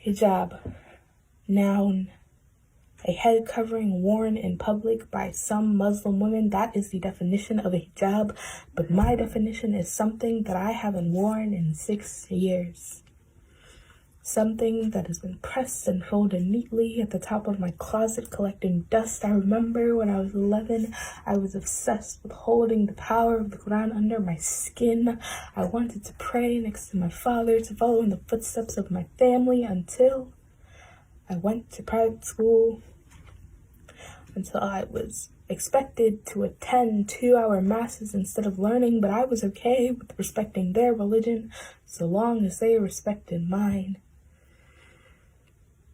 Hijab, noun, a head covering worn in public by some Muslim women. That is the definition of a hijab, but my definition is something that I haven't worn in 6 years. Something that has been pressed and folded neatly at the top of my closet collecting dust. I remember when I was 11, I was obsessed with holding the power of the Quran under my skin. I wanted to pray next to my father, to follow in the footsteps of my family until I went to private school, until I was expected to attend 2-hour masses instead of learning, but I was okay with respecting their religion so long as they respected mine.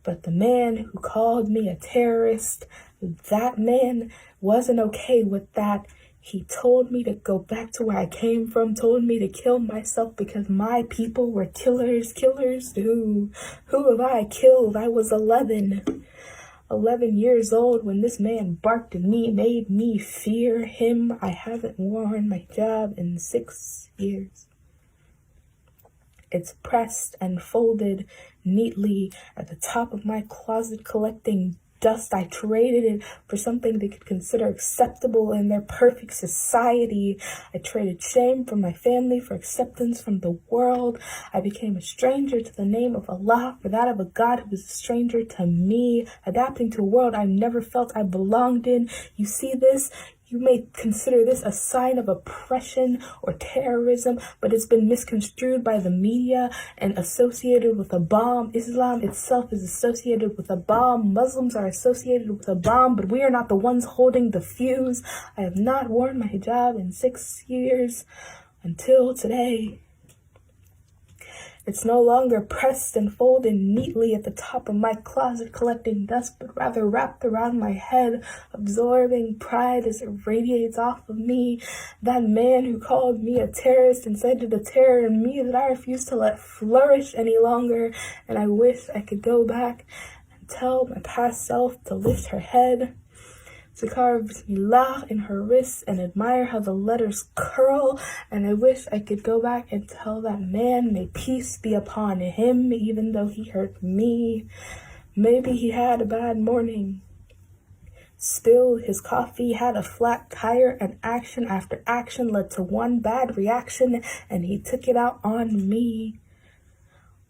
But the man who called me a terrorist, that man wasn't okay with that. He told me to go back to where I came from, told me to kill myself because my people were killers. Who have I killed? I was 11 years old when this man barked at me, made me fear him. I haven't worn my hijab in 6 years. It's pressed and folded neatly at the top of my closet collecting dust. I traded it for something they could consider acceptable in their perfect society. I traded shame from my family for acceptance from the world. I became a stranger to the name of Allah for that of a God who was a stranger to me, adapting to a world I never felt I belonged in. You see this? You may consider this a sign of oppression or terrorism, but it's been misconstrued by the media and associated with a bomb. Islam itself is associated with a bomb. Muslims are associated with a bomb, but we are not the ones holding the fuse. I have not worn my hijab in 6 years until today. It's no longer pressed and folded neatly at the top of my closet collecting dust, but rather wrapped around my head, absorbing pride as it radiates off of me. That man who called me a terrorist incited a terror in me that I refuse to let flourish any longer, and I wish I could go back and tell my past self to lift her head, to carve Bismillah in her wrists and admire how the letters curl. And I wish I could go back and tell that man, may peace be upon him, even though he hurt me. Maybe he had a bad morning, spilled his coffee, had a flat tire, and action after action led to one bad reaction, and he took it out on me.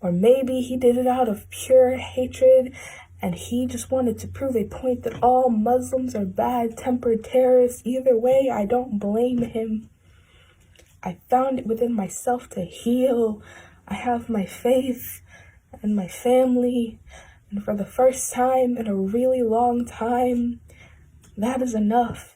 Or maybe he did it out of pure hatred, and he just wanted to prove a point that all Muslims are bad-tempered terrorists. Either way, I don't blame him. I found it within myself to heal. I have my faith and my family, and for the first time in a really long time, that is enough.